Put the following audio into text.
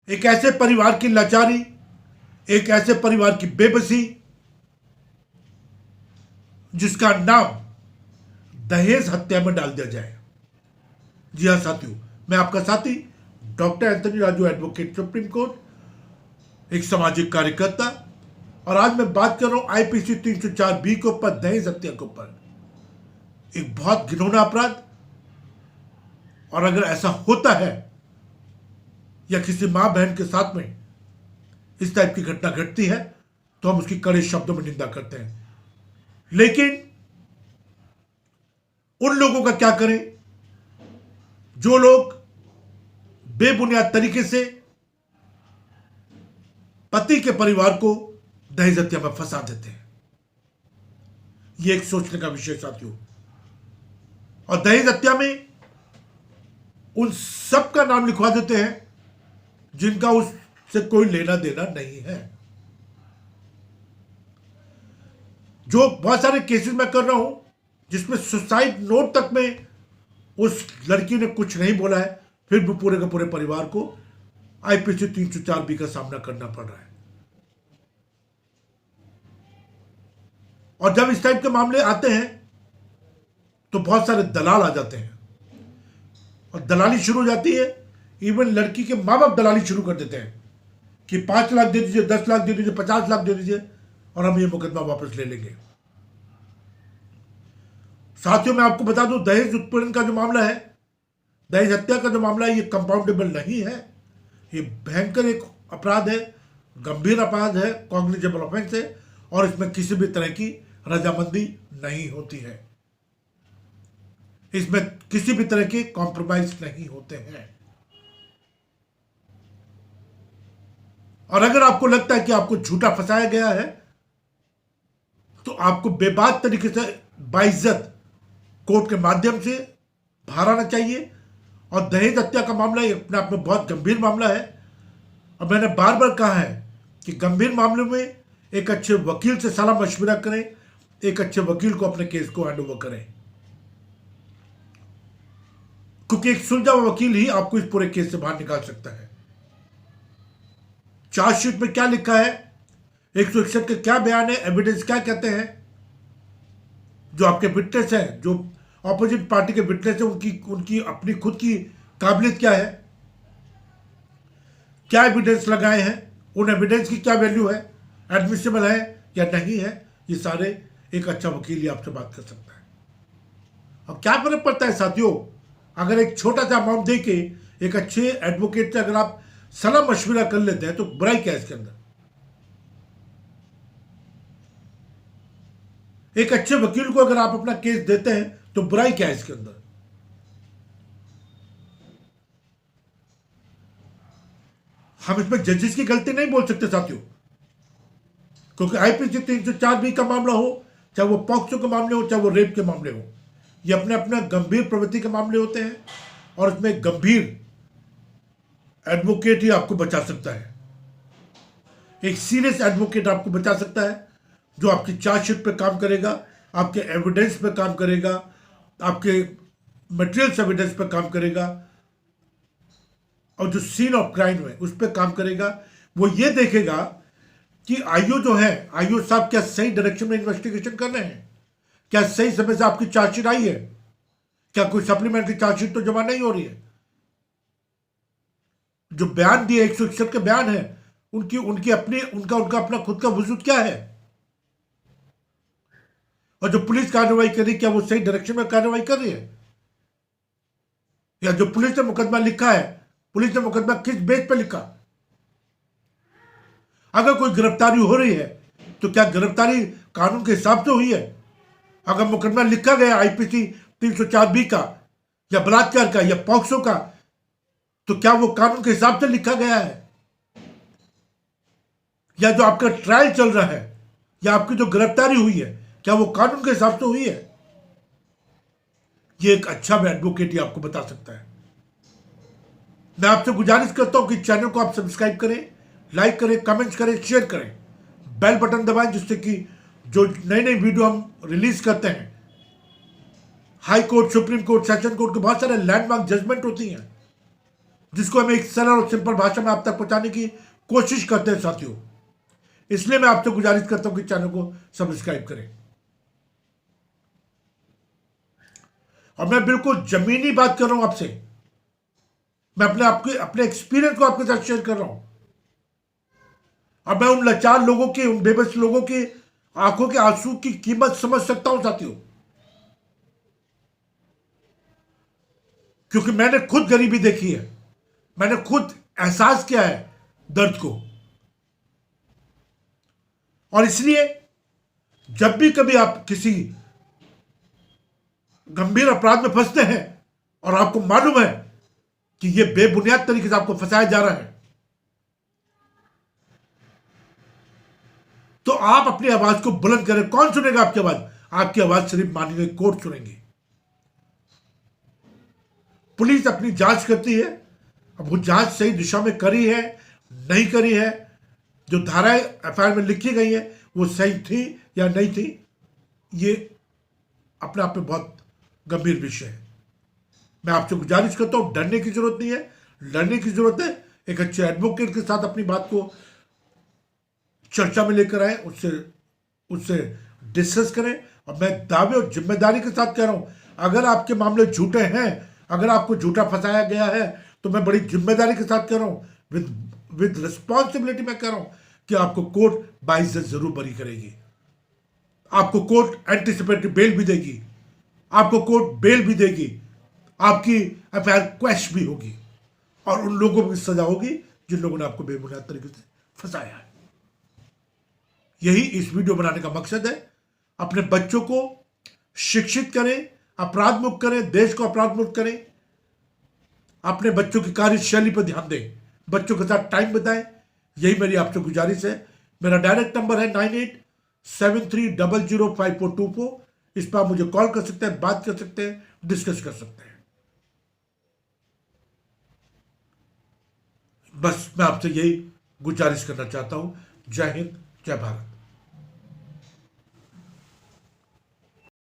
एक ऐसे परिवार की लाचारी, एक ऐसे परिवार की बेबसी जिसका नाम दहेज हत्या में डाल दिया जाए। जी हां साथियों, मैं आपका साथी doctor Anthony Raju, advocate, supreme court, एक सामाजिक कार्यकर्ता, और आज मैं बात कर रहा हूं आईपीसी 304B के ऊपर, दहेज हत्या के ऊपर। एक बहुत घिनौना अपराध, और अगर ऐसा होता है या किसी मां बहन के साथ में इस टाइप की घटना घटती है तो हम उसकी कड़े शब्दों में निंदा करते हैं। लेकिन उन लोगों का क्या करें जो लोग बेबुनियाद तरीके से पति के परिवार को दहेज हत्या में फंसा देते हैं। यह एक सोचने का विषय साथियों। और दहेज हत्या में उन सब का नाम लिखवा देते हैं जिनका उससे कोई लेना देना नहीं है। जो बहुत सारे केसेस मैं कर रहा हूं जिसमें सुसाइड नोट तक में उस लड़की ने कुछ नहीं बोला है, फिर भी पूरे के पूरे परिवार को आईपीसी 304B का सामना करना पड़ रहा है। और जब इस टाइप के मामले आते हैं तो बहुत सारे दलाल आ जाते हैं और दलाली शुरू हो जाती है। इवन लड़की के माँ बाप दलाली शुरू कर देते हैं कि 5 लाख दे दीजिए, 10 लाख दे दीजिए, 50 लाख दे दीजिए और हम ये मुकदमा वापस ले लेंगे। साथियों, मैं आपको बता दूं, दहेज उत्पीड़न का जो मामला है, दहेज हत्या का जो मामला है, ये कंपाउंडेबल नहीं है। ये भयंकर एक अपराध है, गंभीर अपराध है, कॉग्निजेबल ऑफेंस है, और इसमें किसी भी तरह की रजामंदी नहीं होती है। इसमें किसी भी तरह के कॉम्प्रोमाइज नहीं होते हैं। और अगर आपको लगता है कि आपको झूठा फंसाया गया है तो आपको बेबाक तरीके से बाइज्जत कोर्ट के माध्यम से बाहर आना चाहिए। और दहेज हत्या का मामला ये अपने आप में बहुत गंभीर मामला है। और मैंने बार बार कहा है कि गंभीर मामलों में एक अच्छे वकील से सलाह मशविरा करें, एक अच्छे वकील को अपने केस को हैंड ओवर करें, क्योंकि एक सुलझा हुआ वकील ही आपको इस पूरे केस से बाहर निकाल सकता है। चार्जशीट में क्या लिखा है, 161 के क्या बयान है, एविडेंस क्या कहते हैं, जो आपके विटनेस हैं, जो ऑपोजिट पार्टी के विटनेस है, उनकी अपनी खुद की काबिलियत क्या है, क्या एविडेंस लगाए हैं, उन एविडेंस की क्या वैल्यू है, एडमिसिबल है या नहीं है, ये सारे एक अच्छा वकील ही आपसे बात कर सकता है। अब क्या फर्क पड़ता है साथियों, अगर एक छोटा सा अमाउंट दे के एक अच्छे एडवोकेट से अगर आप सलाह मशविरा कर लेते हैं तो बुराई क्या है इसके अंदर। एक अच्छे वकील को अगर आप अपना केस देते हैं तो बुराई क्या है इसके अंदर। हम इसमें जजेस की गलती नहीं बोल सकते साथियों, क्योंकि आईपीसी 304B का मामला हो, चाहे वो पॉक्सो के मामले हो, चाहे वो रेप के मामले हो, ये अपने अपने गंभीर प्रवृत्ति के मामले होते हैं। और इसमें गंभीर एडवोकेट ही आपको बचा सकता है। एक सीरियस एडवोकेट आपको बचा सकता है जो आपकी चार्जशीट पे काम करेगा, आपके एविडेंस पे काम करेगा, आपके मटेरियल्स एविडेंस पे काम करेगा, और जो सीन ऑफ क्राइम है उस पर काम करेगा। वो ये देखेगा कि आईओ जो है, आईओ साहब क्या सही डायरेक्शन में इन्वेस्टिगेशन कर रहे हैं, क्या सही समय से आपकी चार्जशीट आई है, क्या कोई सप्लीमेंट्री चार्जशीट तो जमा नहीं हो रही है। जो बयान दिए 161 के बयान है, उनकी अपनी उनका अपना खुद का वजूद क्या है, और जो पुलिस कार्रवाई कर रही है क्या वो सही डायरेक्शन में कार्रवाई कर रही है, या जो पुलिस ने मुकदमा लिखा है, पुलिस ने मुकदमा किस बेस पे लिखा। अगर कोई गिरफ्तारी हो रही है तो क्या गिरफ्तारी कानून के हिसाब से हुई है। अगर मुकदमा लिखा गया आईपीसी 304B का या बलात्कार का या पॉक्सो का, तो क्या वो कानून के हिसाब से लिखा गया है, या जो आपका ट्रायल चल रहा है या आपकी जो गिरफ्तारी हुई है क्या वो कानून के हिसाब से हुई है। ये एक अच्छा एडवोकेट ही आपको बता सकता है। मैं आपसे गुजारिश करता हूं कि चैनल को आप सब्सक्राइब करें, लाइक करें, कमेंट्स करें, शेयर करें, बेल बटन दबाएं, जिससे कि जो नई नई वीडियो हम रिलीज करते हैं, high court, supreme court, session court के बहुत सारे लैंडमार्क जजमेंट होती हैं, जिसको हम एक सरल और सिंपल भाषा में आप तक पहुंचाने की कोशिश करते हैं साथियों। इसलिए मैं आपसे गुजारिश करता हूं कि चैनल को सब्सक्राइब करें। और मैं बिल्कुल जमीनी बात कर रहा हूं आपसे। मैं अपने एक्सपीरियंस को आपके साथ शेयर कर रहा हूं। और मैं उन लाचार लोगों की, उन बेबस लोगों की आंखों के आंसू की कीमत समझ सकता हूं साथियों, क्योंकि मैंने खुद गरीबी देखी है, मैंने खुद एहसास किया है दर्द को। और इसलिए जब भी कभी आप किसी गंभीर अपराध में फंसते हैं और आपको मालूम है कि यह बेबुनियाद तरीके से आपको फंसाया जा रहा है, तो आप अपनी आवाज को बुलंद करें। कौन सुनेगा आपकी आवाज? आपकी आवाज सिर्फ माननीय कोर्ट सुनेंगे। पुलिस अपनी जांच करती है, अब वो जांच सही दिशा में करी है नहीं करी है, जो धाराएं एफआईआर में लिखी गई है वो सही थी या नहीं थी, ये अपने आप में बहुत गंभीर विषय है। मैं आपसे गुजारिश करता हूं, डरने की जरूरत नहीं है, लड़ने की जरूरत है। एक अच्छे एडवोकेट के साथ अपनी बात को चर्चा में लेकर आए, उससे डिस्कस करें। और मैं दावे और जिम्मेदारी के साथ कह रहा हूं, अगर आपके मामले झूठे हैं, अगर आपको झूठा फंसाया गया है, तो मैं बड़ी जिम्मेदारी के साथ कह रहा हूं, विद रिस्पॉन्सिबिलिटी मैं कह रहा हूं कि आपको कोर्ट बाइज्जत जरूर बरी करेगी। आपको कोर्ट एंटीसिपेटरी बेल भी देगी, आपको कोर्ट बेल भी देगी, आपकी एफआईआर क्वैश भी होगी, और उन लोगों को सजा होगी जिन लोगों ने आपको बेबुनियाद तरीके से फंसाया है। यही इस वीडियो बनाने का मकसद है। अपने बच्चों को शिक्षित करें, अपराध मुक्त करें, देश को अपराध मुक्त करें। अपने बच्चों की कार्यशैली पर ध्यान दें, बच्चों के साथ टाइम बिताएं। यही मेरी आपसे गुजारिश है। मेरा डायरेक्ट नंबर है 9873005424। इस पर आप मुझे कॉल कर सकते हैं, बात कर सकते हैं, डिस्कस कर सकते हैं। बस मैं आपसे यही गुजारिश करना चाहता हूं। जय हिंद, जय भारत।